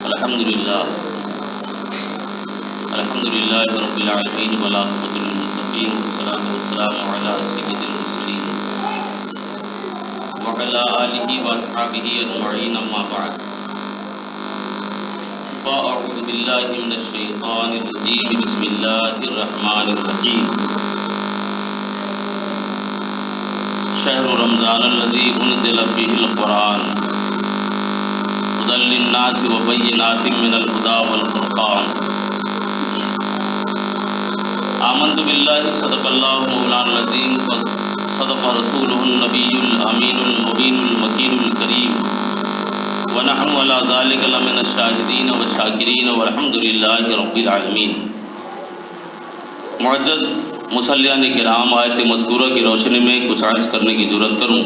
الحمدللہ رب العالمین والعاقبۃ للمتقین والصلاۃ والسلام علی سید المرسلین وعلی آلہ واصحابہ اجمعین، اما بعد فاعوذ باللہ من الشیطان الرجیم، بسم اللہ الرحمن الرحیم۔ شہر رمضان الذی انزل فیہ القرآن هدى للناس وبينات من الهدى والفرقان۔ آمنت بالله صدق الله مولانا العظيم صدق رسوله النبي الأمين المبين المكين الكريم، ونحن على ذلك لمن الشاهدين والشاكرين والحمد لله رب العالمين۔ معزز مصلیان کرام، آیت مذکورہ کی روشنی میں کچھ عرض کرنے کی جرات کروں۔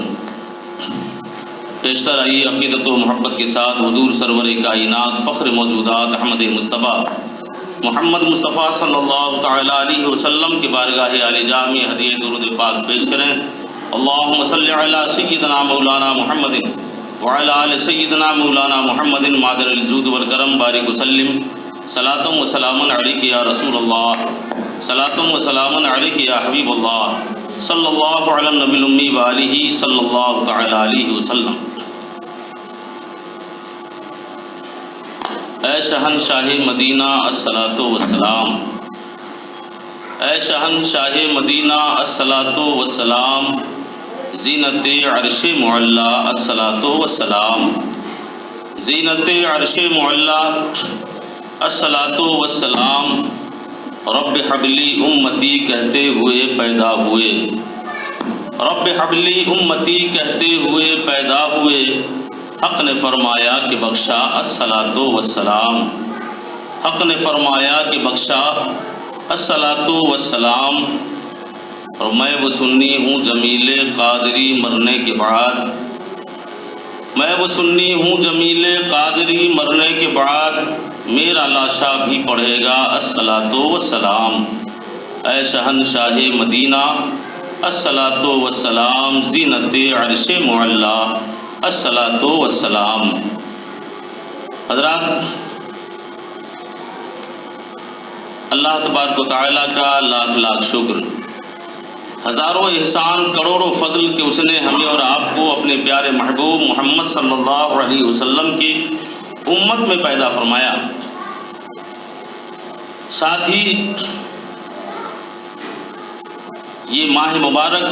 پیشتر آئی عقیدت و محبت کے ساتھ حضور سرور کائنات فخر موجودات احمد مصطفیٰ محمد مصطفیٰ صلی اللہ تعالیٰ علیہ وسلم کی بارگاہ عالی جاہ میں ہدیہ درود پاک پیش کریں۔ اللہم صلی علی سیدنا مولانا محمد وعلی آل سیدنا مولانا محمد معدن الجود والکرم، بارک وسلم۔ صلاۃ و سلام علیک یا رسول اللہ، صلاۃ و سلام علیک یا حبیب اللہ، صلی اللہ علی النبی الامی وآلہ صلی اللہ تعالیٰ علیہ وسلم۔ اے شہنشاہ مدینہ الصلاۃ والسلام، اے شہنشاہ مدینہ الصلاۃ والسلام، زینت عرش معلا الصلاۃ والسلام، زینت عرش معلا الصلاۃ والسلام۔ رب حبلی امتی کہتے ہوئے پیدا ہوئے، رب حبلی امتی کہتے ہوئے پیدا ہوئے، حق نے فرمایا کہ بخشا الصلاۃ والسلام، حق نے فرمایا کہ بخشا الصلاۃ والسلام۔ اور میں وہ سنی ہوں جمیل قادری مرنے کے بعد، میں وہ سنی ہوں جمیل قادری مرنے کے بعد، میرا لاشا بھی پڑھے گا الصلاۃ والسلام۔ اے شہنشاہ مدینہ الصلاۃ والسلام، زینت عرش معلا الصلاۃ والسلام۔ حضرات، اللہ تبارک و تعالیٰ کا لاکھ لاکھ شکر، ہزاروں احسان، کروڑوں فضل کہ اس نے ہمیں اور آپ کو اپنے پیارے محبوب محمد صلی اللہ علیہ وسلم کی امت میں پیدا فرمایا۔ ساتھ ہی یہ ماہ مبارک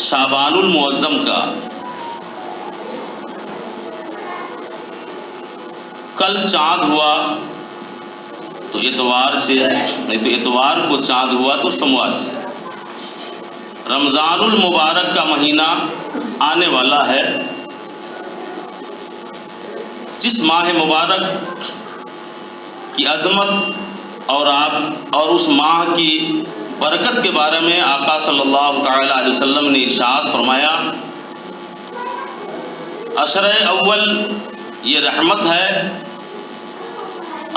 شعبان المعظم کا کل چاند ہوا تو اتوار سے، نہیں تو اتوار کو چاند ہوا تو سوموار سے رمضان المبارک کا مہینہ آنے والا ہے۔ جس ماہ مبارک کی عظمت اور اس ماہ کی برکت کے بارے میں آقا صلی اللہ تعالیٰ علیہ وسلم نے ارشاد فرمایا، عشرہ اول یہ رحمت ہے،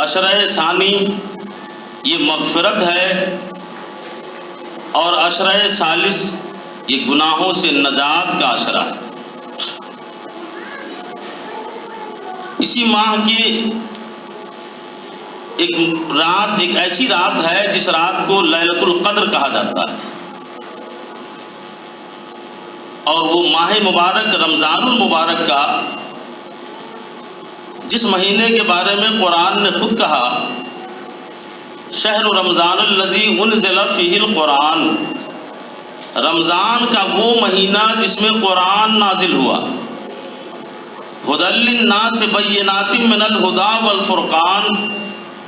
عشرہ ثانی یہ مغفرت ہے، اور عشرہ ثالث یہ گناہوں سے نجات کا عشرہ ہے۔ اسی ماہ کی ایک ایسی رات ہے جس رات کو لیلۃ القدر کہا جاتا ہے، اور وہ ماہ مبارک رمضان المبارک کا جس مہینے کے بارے میں قرآن نے خود کہا، شہر رمضان الذی انزل فیہ القرآن، رمضان کا وہ مہینہ جس میں قرآن نازل ہوا، ہدی للناس بینات من الہدی والفرقان،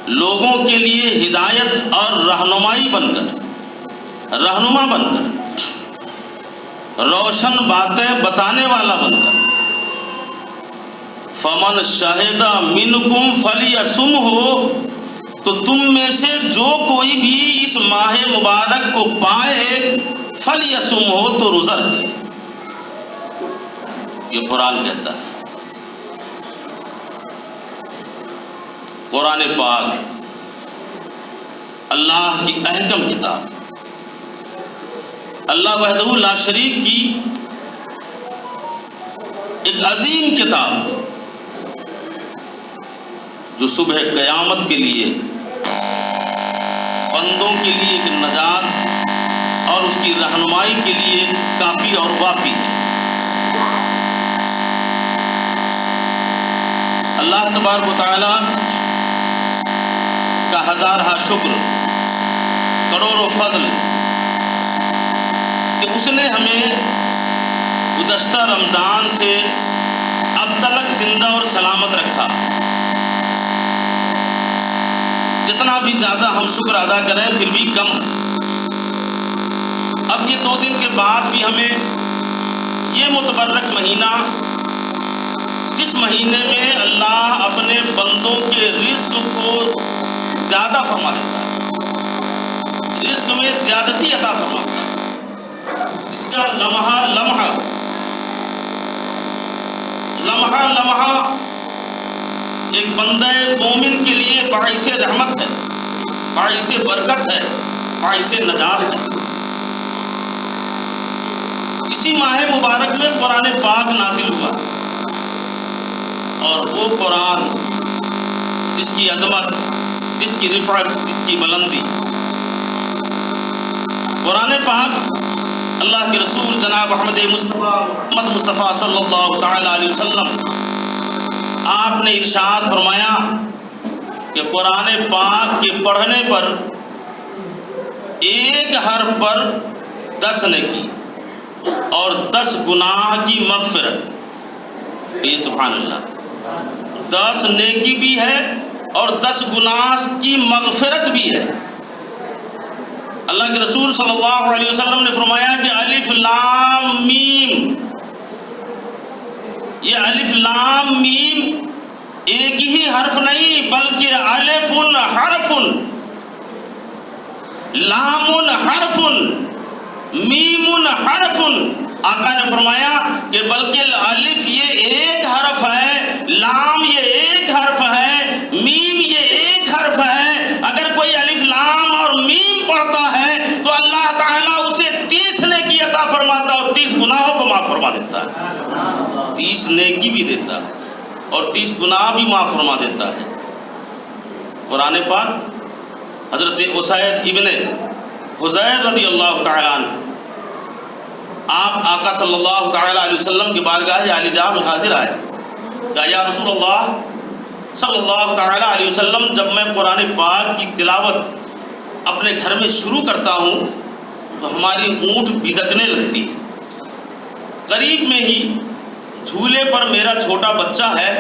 لوگوں کے لیے ہدایت اور رہنمائی بن کر، رہنما بن کر، روشن باتیں بتانے والا بن کر، فمن شہد منکم فلیصمہ، تو تم میں سے جو کوئی بھی اس ماہ مبارک کو پائے فلیصمہ، تو روزہ رکھے۔ یہ قرآن کہتا ہے، قرآن پاک اللہ کی احکم کتاب، اللہ وحدہ لا شریک کی ایک عظیم کتاب، جو صبح قیامت کے لیے بندوں کے لیے ایک نجات اور اس کی رہنمائی کے لیے کافی اور وافی ہے۔ اللہ تبارک و تعالیٰ کا ہزارہ شکر، کروڑوں فضل کہ اس نے ہمیں گزشتہ رمضان سے اب تک زندہ اور سلامت رکھا۔ جتنا بھی زیادہ ہم شکر ادا کریں پھر بھی کم۔ اب یہ 2 دن کے بعد بھی ہمیں یہ متبرک مہینہ، جس مہینے میں اللہ اپنے بندوں کے رزق کو زیادہ فرما دیتا ہے، رزق میں زیادتی عطا فرماتا ہے، جس کا لمحہ لمحہ ایک بندہ مومن کے لیے باعث رحمت ہے، باعث برکت ہے، باعث نجات ہے۔ اسی ماہ مبارک میں قرآن پاک نازل ہوا، اور وہ قرآن جس کی عظمت، جس کی رفعت، جس کی بلندی، قرآن پاک اللہ کے رسول جناب محمد مصطفیٰ صلی اللہ تعالی علیہ وسلم آپ نے ارشاد فرمایا کہ قرآن پاک کے پڑھنے پر ایک حرف پر 10 نیکی اور 10 گناہ کی مغفرت۔ یہ سبحان اللہ، 10 نیکی بھی ہے اور 10 گناہ کی مغفرت بھی ہے۔ اللہ کے رسول صلی اللہ علیہ وسلم نے فرمایا کہ الف لام میم، یہ الف لام میم ایک ہی حرف نہیں بلکہ الف حرف، لام حرف، میم حرف۔ آقا نے فرمایا کہ بلکہ الف یہ ایک حرف ہے، لام یہ ایک حرف ہے، میم یہ ایک حرف ہے۔ اگر کوئی الف لام اور میم پڑھتا ہے تو اللہ تعالیٰ اسے 30 نیکی عطا فرماتا ہے اور 30 گناہوں کو معاف فرما دیتا ہے۔ 30 نیکی بھی دیتا ہے اور 30 گناہ بھی معاف فرما دیتا ہے۔ قرآن پاک حضرت اسید ابن حضیر رضی اللہ تعالیٰ عنہ، آپ آقا صلی اللہ تعالیٰ علیہ وسلم کی بارگاہ عالی جاہ میں حاضر آئے، کہا یا رسول اللہ صلی اللہ تعالیٰ علیہ وسلم، جب میں قرآن پاک کی تلاوت اپنے گھر میں شروع کرتا ہوں تو ہماری اونٹ بدکنے لگتی ہے۔ قریب میں ہی جھولے پر میرا چھوٹا بچہ ہے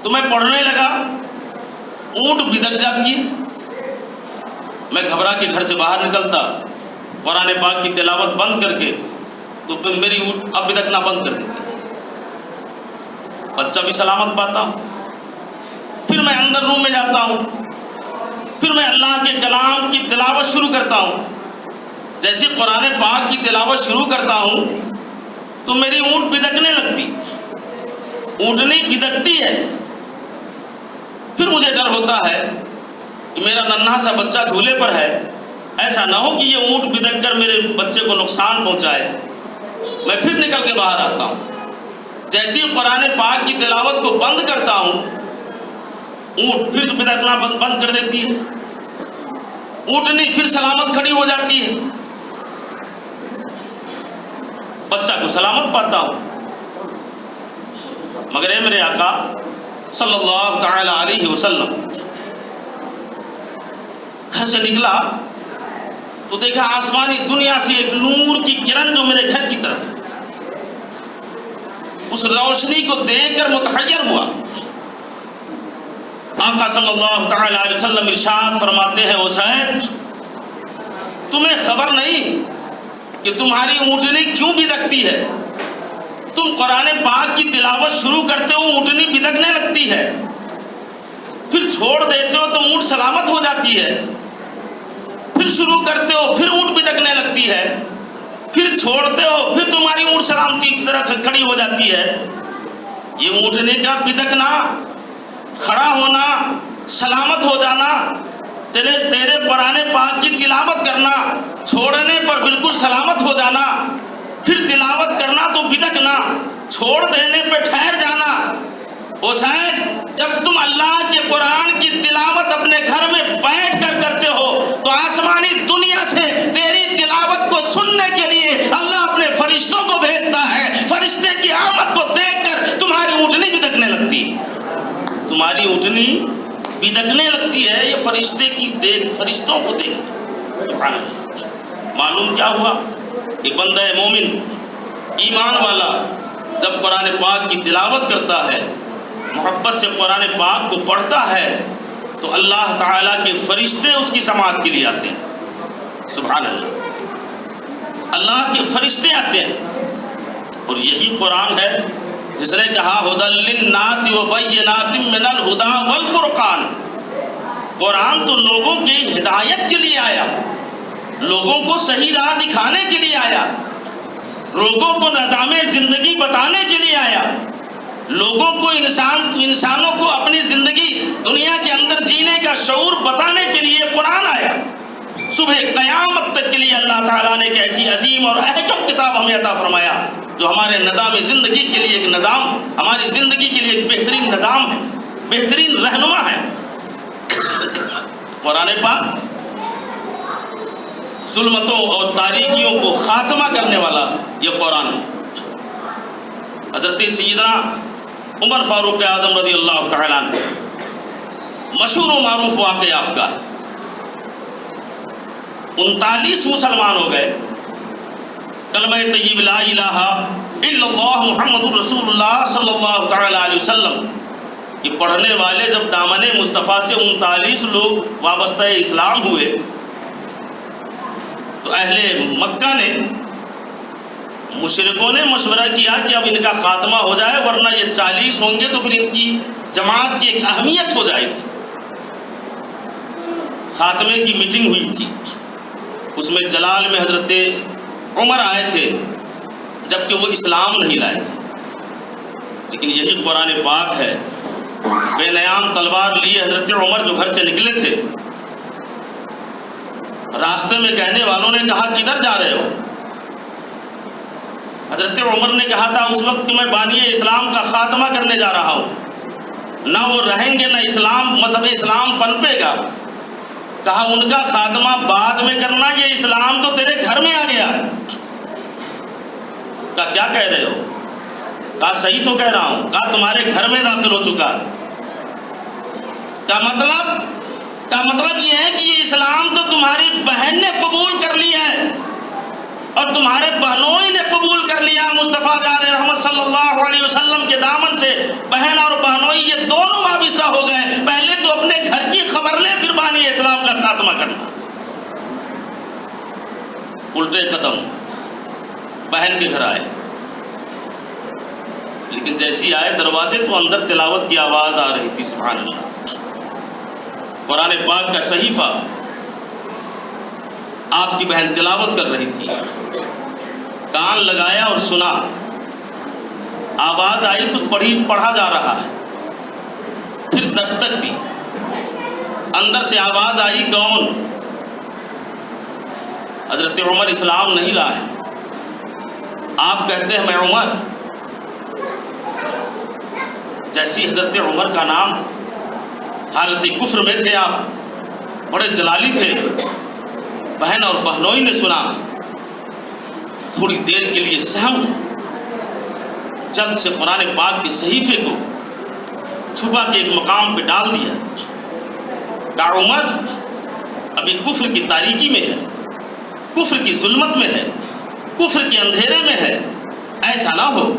تو میں پڑھنے لگا، اونٹ بدک جاتی ہے، میں گھبرا کے گھر سے باہر نکلتا، قرآن پاک کی تلاوت بند کر کے تو میری اونٹ اب بدکنا بند کر دیتی، بچہ بھی سلامت پاتا ہوں۔ پھر میں اندر روم میں جاتا ہوں، پھر میں اللہ کے کلام کی تلاوت شروع کرتا ہوں۔ جیسے قرآن پاک کی تلاوت شروع کرتا ہوں تو میری اونٹ بدکنے لگتی، اونٹنی بدکتی ہے۔ پھر مجھے ڈر ہوتا ہے کہ میرا ننھا سا بچہ جھولے پر ہے، ایسا نہ ہو کہ یہ اونٹ بدک کر میرے بچے کو نقصان پہنچائے۔ میں پھر نکل کے باہر آتا ہوں، جیسے ہی قرآن پاک کی تلاوت کو بند کرتا ہوں اونٹ پھر بدکنا بند کر دیتی ہے، اونٹنی پھر سلامت کھڑی ہو جاتی ہے، بچہ کو سلامت پاتا ہوں۔ مگر اے میرے آقا صلی اللہ تعالی علیہ وسلم، گھر سے نکلا تو دیکھا آسمانی دنیا سے ایک نور کی کرن جو میرے گھر کی طرف ہے، اس روشنی کو دیکھ کر متحیر ہوا۔ آقا صلی اللہ تعالی علیہ وسلم ارشاد فرماتے ہیں اسید، تمہیں خبر نہیں کہ تمہاری اونٹنی کیوں بدکتی ہے؟ تم قرآن پاک کی تلاوت شروع کرتے ہو اونٹنی بدکنے لگتی ہے، پھر چھوڑ دیتے ہو تو اونٹ سلامت ہو جاتی ہے، پھر شروع کرتے ہو پھر اونٹ بدکنے لگتی ہے، پھر چھوڑتے ہو پھر تمہاری اونٹ سلامتی کی طرح کھڑی ہو جاتی ہے۔ یہ اونٹنے کا بدکنا، کھڑا ہونا، سلامت ہو جانا، تیرے قرآن پاک کی تلاوت کرنا، چھوڑنے پر بالکل سلامت ہو جانا، پھر تلاوت کرنا تو بدکنا، چھوڑ دینے پہ ٹھہر جانا۔ حسین، جب تم اللہ قرآن کی تلاوت اپنے گھر میں بیٹھ کر کرتے ہو تو آسمانی دنیا سے تیری تلاوت کو سننے کے لیے اللہ اپنے فرشتوں کو بھیجتا ہے. فرشتے کی آمد کو دیکھ کر تمہاری اونٹنی بھدکنے لگتی ہے. تمہاری اونٹنی بھدکنے لگتی ہے یہ فرشتوں کو دیکھ کر. معلوم کیا ہوا کہ بندہ مومن ایمان والا جب قرآن پاک کی تلاوت کرتا ہے، محبت سے قرآن پاک کو پڑھتا ہے تو اللہ تعالیٰ کے فرشتے اس کی سماعت کے لیے آتے ہیں. سبحان اللہ، اللہ کے فرشتے آتے ہیں. اور یہی قرآن ہے جس نے کہا ھدی للناس وبینات من الھدی والفرقان. قرآن تو لوگوں کی ہدایت کے لیے آیا، لوگوں کو صحیح راہ دکھانے کے لیے آیا، لوگوں کو نظام زندگی بتانے کے لیے آیا، لوگوں کو انسانوں کو اپنی زندگی دنیا کے اندر جینے کا شعور بتانے کے لیے قرآن آیا. صبح قیامت تک کے لیے اللہ تعالیٰ نے ایک ایسی عظیم اور احکم کتاب ہمیں عطا فرمایا جو ہمارے نظام زندگی کے لیے ایک نظام، ہماری زندگی کے لیے ایک بہترین نظام ہے، بہترین رہنما ہے. قرآن پاک ظلمتوں اور تاریکیوں کو خاتمہ کرنے والا یہ قرآن ہے. حضرت سیدنا عمر فاروق اعظم رضی اللہ تعالیٰ عنہ، مشہور و معروف واقعہ آپ کا، 39 مسلمان ہو گئے، کلمہ طیب لا الہ الا اللہ محمد رسول اللہ صلی اللہ تعالیٰ علیہ وسلم یہ پڑھنے والے جب دامن مصطفیٰ سے 39 لوگ وابستہ اسلام ہوئے تو اہل مکہ نے، مشرکوں نے مشورہ کیا کہ اب ان کا خاتمہ ہو جائے ورنہ یہ 40 ہوں گے تو پھر ان کی جماعت کی ایک اہمیت ہو جائے گی. خاتمے کی میٹنگ ہوئی تھی، اس میں جلال میں حضرت عمر آئے تھے جبکہ وہ اسلام نہیں لائے تھے. لیکن یہی قرآن پاک ہے، بے نیام تلوار لیے حضرت عمر جو گھر سے نکلے تھے، راستے میں کہنے والوں نے کہا کدھر جا رہے ہو؟ حضرت عمر نے کہا تھا اس وقت کہ میں بانی اسلام کا خاتمہ کرنے جا رہا ہوں، نہ وہ رہیں گے نہ اسلام، مذہب اسلام پنپے گا. کہا ان کا خاتمہ بعد میں کرنا، یہ اسلام تو تیرے گھر میں آ گیا ہے. کہا کیا کہہ رہے ہو؟ کہا صحیح تو کہہ رہا ہوں. کہا تمہارے گھر میں داخل ہو چکا. کا مطلب یہ ہے کہ یہ اسلام تو تمہاری بہن نے قبول کر لیا ہے اور تمہارے بہنوئی نے قبول کر لیا. مصطفیٰ جان رحمت صلی اللہ علیہ وسلم کے دامن سے بہن اور بہنوئی یہ دونوں وابستہ ہو گئے. پہلے تو اپنے گھر کی خبر لے پھر بانی اسلام کا خاتمہ کرنا. الٹے قدم بہن کے گھر آئے، لیکن جیسی آئے دروازے تو اندر تلاوت کی آواز آ رہی تھی. سبحان اللہ، قرآن پاک کا صحیفہ آپ کی بہن تلاوت کر رہی تھی. کان لگایا اور سنا، آواز آئی کچھ پڑھا جا رہا ہے. پھر دستک دی، اندر سے آواز آئی کون؟ حضرت عمر اسلام نہیں لائے. آپ کہتے ہیں میں عمر. جیسی حضرت عمر کا نام، حالت کفر میں تھے آپ، بڑے جلالی تھے. بہن اور بہنوئی نے سنا، تھوڑی دیر کے لیے سہم، جلد سے قرآن پاک کے صحیفے کو چھپا کے ایک مقام پہ ڈال دیا. کہا عمر ابھی کفر کی تاریکی میں ہے، کفر کی ظلمت میں ہے، کفر کے اندھیرے میں ہے. ایسا نہ ہو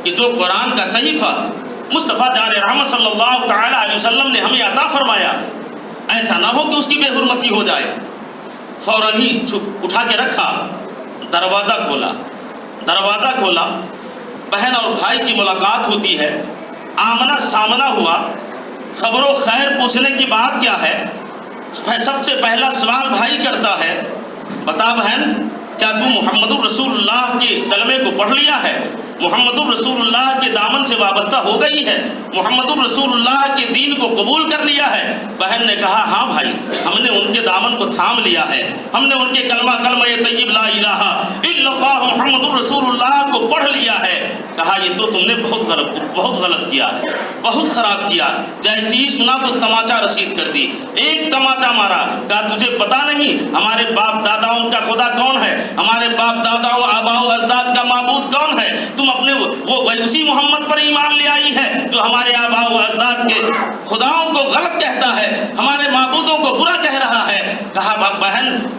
کہ جو قرآن کا صحیفہ مصطفیٰ جان رحمت صلی اللہ تعالی علیہ وسلم نے ہمیں عطا فرمایا، ایسا نہ ہو کہ اس کی بے حرمتی ہو جائے. فوراً ہی اٹھا کے رکھا، دروازہ کھولا. بہن اور بھائی کی ملاقات ہوتی ہے، آمنا سامنا ہوا. خبر و خیر پوچھنے کی بات کیا ہے؟ سب سے پہلا سوال بھائی کرتا ہے، بتا بہن کیا تو محمد رسول اللہ کے کلمے کو پڑھ لیا ہے؟ محمد الرسول اللہ کے دامن سے وابستہ ہو گئی ہے، محمد الرسول اللہ کے دین کو قبول کر لیا ہے؟ بہن نے کہا ہاں بھائی، ہم نے ان کے دامن کو تھام لیا ہے، ہم نے ان کے کلمہ طیب لا الہ الا اللہ محمد الرسول اللہ کو پڑھ لیا ہے۔ کہا یہ تو تم نے بہت غلط کیا، بہت خراب کیا۔ جیسے ہی سنا تو تماچا رسید کر دی، ایک تماچا مارا۔ کہا تجھے پتا نہیں ہمارے باپ داداؤں کا خدا کون ہے؟ ہمارے باپ داداؤں آباؤ اجداد کا معبود کون ہے؟ تم اپنے وہ اسی محمد پر ایمان لے آئی ہے جو ہمارے آباؤ اجداد کے خداؤں کو غلط کہتا ہے، ہمارے معبودوں کو برا کہہ رہا ہے۔ کہا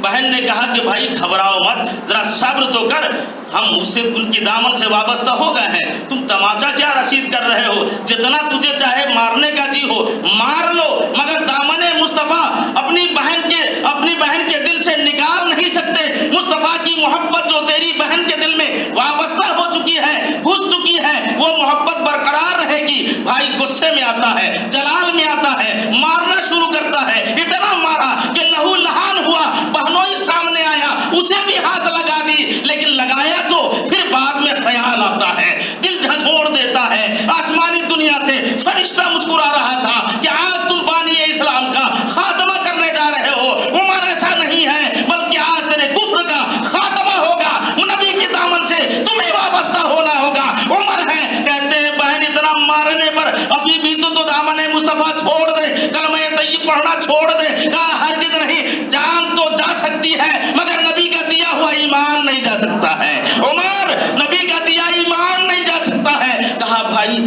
بہن نے کہا کہ بھائی گھبراؤ مت، ذرا صبر تو کر، ہم اس سے ان کی دامن سے وابستہ ہو گئے ہیں، تم تماچا کیا رسید کر رہے ہو؟ جتنا تجھے چاہے مارنے کا جی ہو مار لو، مگر دامن مصطفیٰ اپنی بہن کے دل سے نکال نہیں سکتے۔ مصطفیٰ کی محبت جو تیری بہن کے دل میں وابستہ ہو چکی ہے، گھس چکی ہے، وہ محبت برقرار رہے گی۔ بھائی غصے میں آتا ہے، جلال میں آتا ہے، مارنا شروع کرتا ہے، اتنا مارا کہ لہو لہان ہوا، بہنوئی سامنے آیا، اسے بھی ہاتھ لگا دی، لیکن لگایا تو پھر بعد میں خیال آتا ہے، دل جھنجھوڑ دیتا ہے۔ آسمانی دنیا سے فرشتہ مسکرا رہا تھا کہ آج تم بانی اسلام کا خاتمہ کرنے جا رہے ہو۔ عمر ایسا نہیں ہے، بلکہ آج تیرے کفر کا خاتمہ ہوگا، نبی کے دامن سے تمہیں وابستہ ہونا ہوگا۔ عمر ہے، کہتے ہیں بہن اتنا مارنے پر ابھی بھی تو دامن مصطفیٰ چھوڑ دے، کلمہ طیب پڑھنا چھوڑ دے۔ کہا ہرگز نہیں، جان تو جا سکتی ہے مگر نبی کا دیا ہوا ایمان نہیں جا سکتا ہے۔ عمر، نبی کا دیا ایمان نہیں جا سکتا ہے۔ کہا بھائی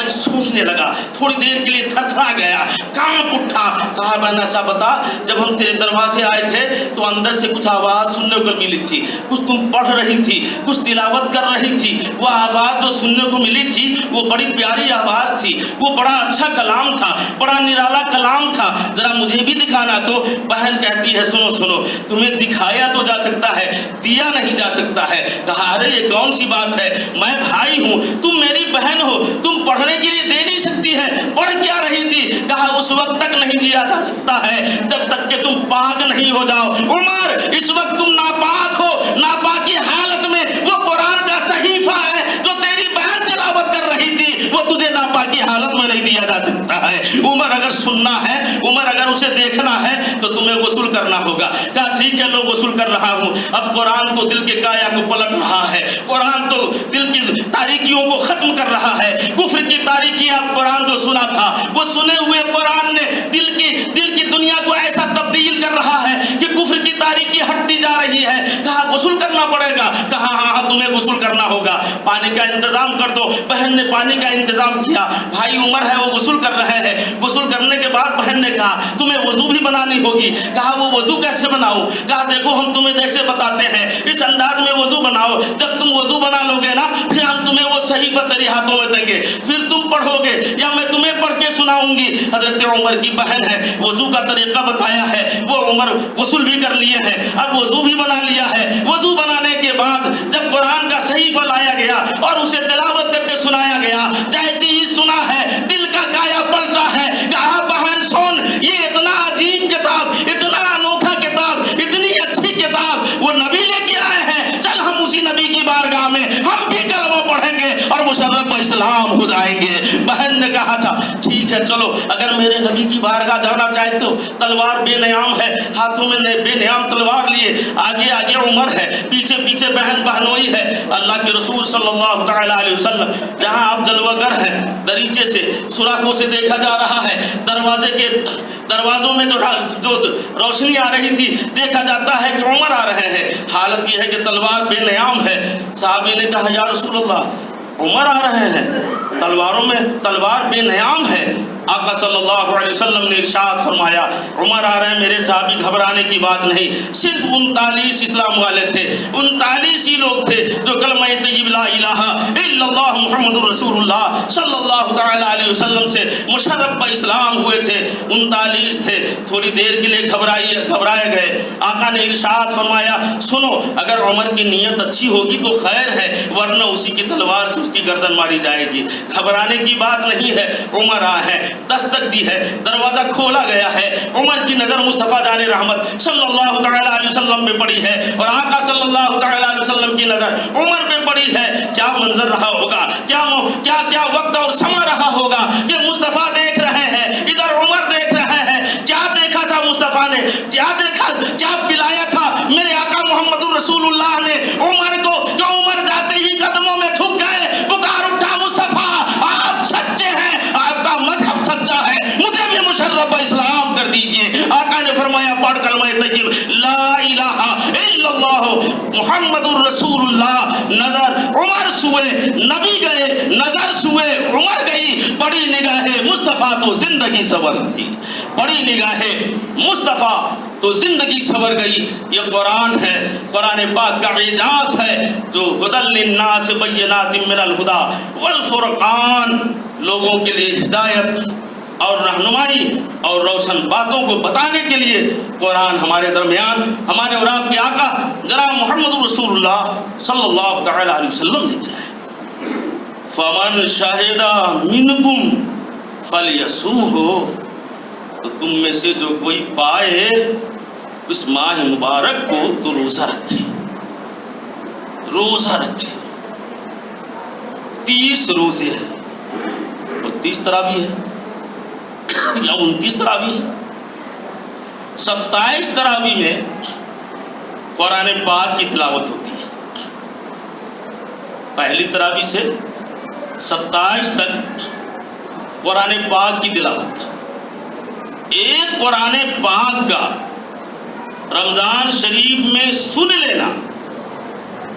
سوچنے لگا، تھوڑی دیر کے لیے تھرتھرا گیا، کانپ اٹھا۔ کہا بہن ایسا بتا، جب ہم تیرے دروازے آئے تھے تو اندر سے کچھ آواز سننے کو ملی تھی، کچھ تم پڑھ رہی تھی، کچھ تلاوت کر رہی تھی۔ وہ آواز جو سننے کو ملی تھی وہ بڑی پیاری آواز تھی، وہ بڑا اچھا کلام تھا، بڑا نرالا کلام تھا، ذرا مجھے بھی دکھانا تو۔ بہن کہتی ہے سنو، تمہیں دکھایا تو جا سکتا ہے، دیا نہیں جا سکتا ہے۔ کہا ارے یہ کون سی بات ہے، میں بھائی ہوں، تم میری بہن ہو، تم پڑھنے کے لیے دے نہیں سکتی ہے، پڑھ کیا رہی تھی؟ کہا اس وقت تک نہیں دیا جا سکتا ہے جب تک کہ تم پاک نہیں ہو جاؤ۔ عمر، اس وقت تم ناپاک ہو، ناپاکی حالت میں وہ قرآن کا صحیفہ ہے جو تیری بہن تلاوت کر رہی تھی، وہ تجھے ناپاکی حالت میں نہیں دیا جا سکتا ہے۔ عمر اگر سننا ہے، عمر اگر اسے دیکھنا ہے تو تمہیں غسل کرنا ہوگا۔ کہا ٹھیک ہے، لو غسل کر رہا ہوں۔ اب قرآن تو دل کے کایا کو پلٹ رہا ہے، قرآن تو دل کی تاریکیوں کو ختم کر رہا ہے۔ کفر کی تاریکیاں قرآن جو سنا تھا، وہ سنے ہوئے قرآن نے دل کی دنیا کو ایسا تبدیل کر رہا ہے کہ کفر کی تاریکی ہٹتی جا رہی ہے۔ کہا غسل کرنا پڑے گا۔ کہا ہاں تمہیں غسل کرنا ہوگا، پانی کا انتظام کر دو۔ بہن نے پانی کا انتظام کیا، بھائی عمر ہے وہ غسل کر رہے ہیں۔ غسل کرنے کے بعد بہن نے کہا تمہیں وضو بھی بنانی ہوگی۔ کہا وہ وضو کیسے بناؤں؟ کہا دیکھو ہم تمہیں جیسے بتاتے ہیں اس انداز میں وضو بناؤ، جب تم وضو بنا لو گے نا پھر ہم تمہیں وہ صحیفہ تیرے ہاتھوں میں دیں گے، پھر تم پڑھو گے یا میں تمہیں پڑھ کے سناؤں گی۔ حضرت عمر کی بہن ہے، وضو کا طریقہ بتایا ہے، وہ عمر غسل بھی کر لیے ہیں، اب وضو بھی بنا لیا ہے۔ وضو بنانے کے بعد جب قرآن کا صحیفہ لایا گیا اور اسے تلاوت کر کے سنایا گیا، جیسے ہی سنا ہے دل کا کایا پلٹا ہے۔ کہا بہن سن، یہ اتنا عجیب کتاب، اتنا انوکھا کتاب، اتنی اچھی کتاب وہ نبی لے کے آئے ہیں، چل ہم اسی نبی کی بارگاہ میں ہم بھی کلمہ پڑھیں گے اور مشرف اسلام ہو جائیں گے۔ بہن نے کہا تھا ٹھیک ہے چلو، اگر میرے نبی کی بارگاہ جانا چاہتے ہو، تلوار بے نیام ہے، ہاتھوں میں بے نیام تلوار لیے، آگے آگے عمر ہے، پیچھے پیچھے بہن بہنوئی ہے۔ اللہ کے رسول صلی اللہ تعالی علیہ وسلم جہاں آپ جلوہ گر ہیں، دریچے سے سوراخوں سے دیکھا جا رہا ہے، دروازوں میں جو روشنی آ رہی تھی دیکھا جاتا ہے کہ عمر آ رہے ہیں۔ حالت یہ ہے کہ تلوار بے نیام ہے۔ صحابی نے کہا یا رسول اللہ عمر آ رہے ہیں، تلواروں میں تلوار بے نیام ہے۔ آقا صلی اللہ علیہ وسلم نے ارشاد فرمایا عمر آ رہے ہیں میرے صحابی، گھبرانے کی بات نہیں۔ صرف 39 اسلام والے تھے، 39 ہی لوگ تھے جو کلمہ طیب لا الہ الا اللہ محمد رسول اللہ صلی اللہ تعالی علیہ وسلم سے مشرف اسلام ہوئے تھے، 39 تھے۔ تھوڑی دیر کے لیے گھبرائے گئے۔ آقا نے ارشاد فرمایا سنو، اگر عمر کی نیت اچھی ہوگی تو خیر ہے، ورنہ اسی کی تلوار سے اس کی گردن ماری جائے گی۔ گھبرانے کی بات نہیں ہے، عمر آئے ہیں، دستک دی ہے، دروازہ کھولا گیا ہے، عمر کی نظر مصطفیٰ جان رحمت صلی اللہ تعالیٰ علیہ وسلم پہ پڑی ہے اور آقا صلی اللہ تعالیٰ علیہ وسلم کی نظر عمر پہ پڑی ہے۔ کیا منظر رہا ہوگا، کیا وقت اور سما رہا ہوگا کہ مصطفیٰ دیکھ رہے ہیں، ادھر عمر دیکھ رہے ہیں۔ کیا دیکھا تھا مصطفیٰ نے، کیا دیکھا، کیا پلایا تھا میرے آقا محمد رسول اللہ نے عمر کو، کہ عمر جاتے ہی قدموں میں جھک گئے، پکار اٹھا مصطفیٰ آپ سچے ہیں، آپ کا مذہب سچا ہے، مجھے بھی مشرف اسلام کر دیجئے۔ آقا نے فرمایا پڑھ کلمہ طیب لا الہ الا اللہ محمد الرسول اللہ۔ نظر عمر سوئے، نبی گئے، نظر سوئے، عمر گئی، بڑی نگاہ مصطفیٰ تو زندگی سنور گئی، بڑی نگاہ مصطفیٰ تو زندگی سنور گئی۔ یہ قرآن ہے، قرآن پاک کا اعجاز ہے جو ہدی للناس بینات من الہدی والفرقان، لوگوں کے لیے ہدایت اور رہنمائی اور روشن باتوں کو بتانے کے لیے قرآن ہمارے درمیان ہمارے اور آپ کے آقا جناب محمد رسول اللہ صلی اللہ تعالی علیہ وسلم نے کیا ہے۔ فمن شہد منکم فلیصمہ، تو تم میں سے جو کوئی پائے اس ماہ مبارک کو تو روزہ رکھے، روزہ رکھے۔ 30 روزے ہیں اور 30 تراویح ہے یا 29 تراویح ہے۔ 27 تراویح میں قرآن پاک کی تلاوت ہوتی ہے، پہلی تراویح سے 27 تک قرآن پاک کی تلاوت۔ ایک قرآن پاک کا رمضان شریف میں سن لینا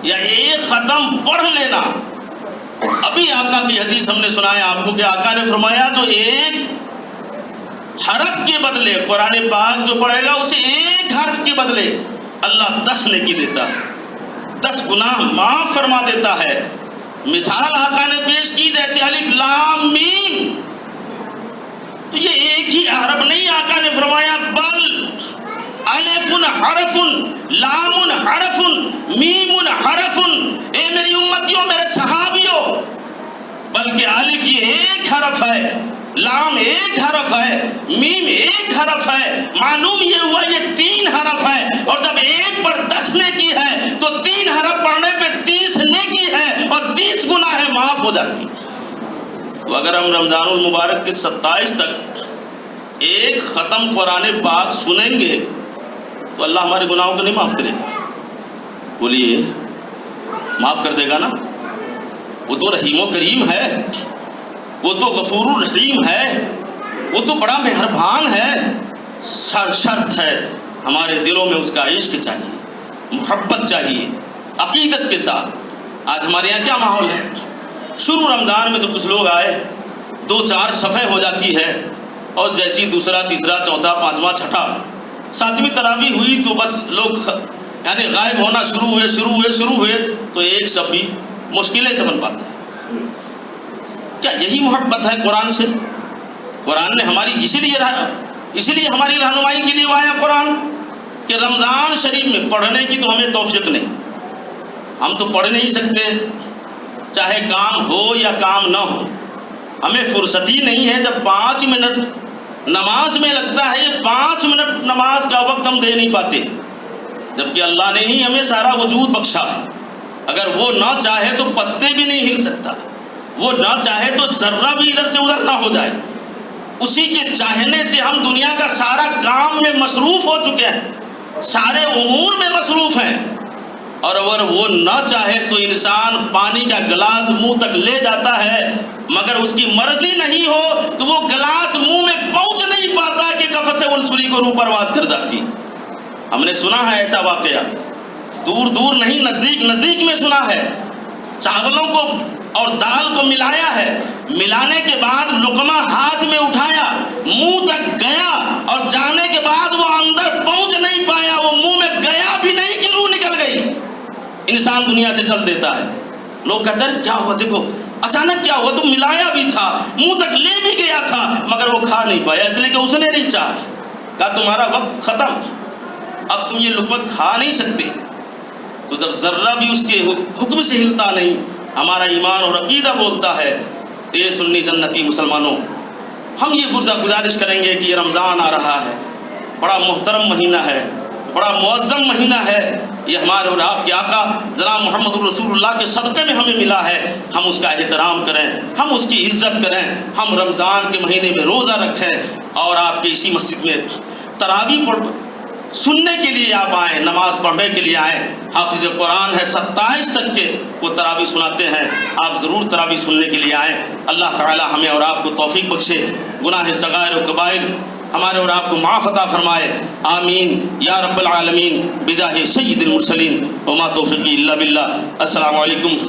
یا ایک ختم پڑھ لینا، ابھی آقا کی حدیث ہم نے سنایا آپ کو کہ آقا نے فرمایا جو ایک حرف کے بدلے قرآن پاک جو پڑھے گا اسے ایک حرف کے بدلے اللہ 10 نیکی دیتا ہے، 10 گناہ معاف فرما دیتا ہے۔ مثال آقا نے پیش کی جیسے الف لام میم، تو یہ ایک ہی حرف نہیں، آقا نے فرمایا بل الف حرف لام حرف میم حرف، اے میری امتیوں میرے صحابیوں، بلکہ الف یہ ایک حرف ہے، لام ایک حرف ہے، میم ایک حرف ہے، معلوم یہ ہوا یہ 3 حرف ہے، اور جب ایک پر 10 نیکی ہے تو 3 حرف پڑھنے پہ 30 نیکی ہے اور 30 گناہ معاف ہو جاتی۔ تو اگر ہم رمضان المبارک کے 27 تک ایک ختم قرآن پاک سنیں گے تو اللہ ہمارے گناہوں کو نہیں معاف کرے گا؟ بولیے معاف کر دے گا نا؟ وہ تو رحیم و کریم ہے، وہ تو غفور الرحیم ہے، وہ تو بڑا مہربان ہے۔ شرط ہے ہمارے دلوں میں اس کا عشق چاہیے، محبت چاہیے، عقیدت کے ساتھ۔ آج ہمارے یہاں کیا ماحول ہے؟ شروع رمضان میں تو کچھ لوگ آئے، 2-4 صفحے ہو جاتی ہے، اور جیسی دوسرا تیسرا چوتھا پانچواں چھٹا 7ویں تراویح ہوئی تو بس لوگ یعنی غائب ہونا شروع ہوئے تو ایک شب بھی مشکلیں سے بن پاتا ہے۔ کیا یہی محبت ہے قرآن سے؟ قرآن نے ہماری اسی لیے ہماری رہنمائی کے لیے آیا قرآن کہ رمضان شریف میں پڑھنے کی تو ہمیں توفیق نہیں، ہم تو پڑھ نہیں سکتے، چاہے کام ہو یا کام نہ ہو، ہمیں فرصتی نہیں ہے۔ جب 5 منٹ نماز میں لگتا ہے، یہ 5 منٹ نماز کا وقت ہم دے نہیں پاتے، جبکہ اللہ نے ہی ہمیں سارا وجود بخشا ہے۔ اگر وہ نہ چاہے تو پتے بھی نہیں ہل سکتا، وہ نہ چاہے تو ذرہ بھی ادھر سے ادھر نہ ہو جائے۔ اسی کے چاہنے سے ہم دنیا کا سارا کام میں مصروف ہو چکے ہیں، سارے امور میں مصروف ہیں، اور اگر وہ نہ چاہے تو انسان پانی کا گلاس منہ تک لے جاتا ہے، مگر اس کی مرضی نہیں ہو تو وہ گلاس منہ میں پہنچ نہیں پاتا کہ قفس عنصری کو روح پرواز کر جاتی۔ ہم نے سنا ہے ایسا واقعہ، دور دور نہیں نزدیک میں سنا ہے۔ چاولوں کو اور دال کو ملایا ہے، ملانے کے بعد لقمہ ہاتھ میں اٹھایا، منہ تک گیا، اور جانے کے بعد وہ اندر پہنچ نہیں پایا، وہ منہ میں گیا بھی نہیں کہ روح نکل گئی۔ انسان دنیا سے چل دیتا ہے، لوگ کہتے ہیں کیا ہوا، دیکھو اچانک کیا ہوا، تو ملایا بھی تھا، منہ تک لے بھی گیا تھا، مگر وہ کھا نہیں پایا، اس لیے کہ اس نے نہیں چاہا۔ کہا تمہارا وقت ختم، اب تم یہ لقمہ کھا نہیں سکتے۔ تو جب ذرہ بھی اس کے حکم سے ہلتا نہیں، ہمارا ایمان اور عقیدہ بولتا ہے۔ اے سنی جنتی مسلمانوں، ہم یہ گزارش کریں گے کہ یہ رمضان آ رہا ہے، بڑا محترم مہینہ ہے، بڑا معظم مہینہ ہے، یہ ہمارے اور آپ کے آقا جناب محمد رسول اللہ کے صدقے میں ہمیں ملا ہے، ہم اس کا احترام کریں، ہم اس کی عزت کریں، ہم رمضان کے مہینے میں روزہ رکھیں اور آپ کے اسی مسجد میں تراویح سننے کے لیے آپ آئیں، نماز پڑھنے کے لیے آئیں۔ حافظ قرآن ہے 27 تک کے، وہ تراویح سناتے ہیں، آپ ضرور تراویح سننے کے لیے آئیں۔ اللہ تعالی ہمیں اور آپ کو توفیق بخشے، گناہ صغائر و کبائر ہمارے اور آپ کو معاف عطا فرمائے، آمین یا رب العالمین، بجاہ سید المرسلین، وما توفیقی الا باللہ۔ السلام علیکم۔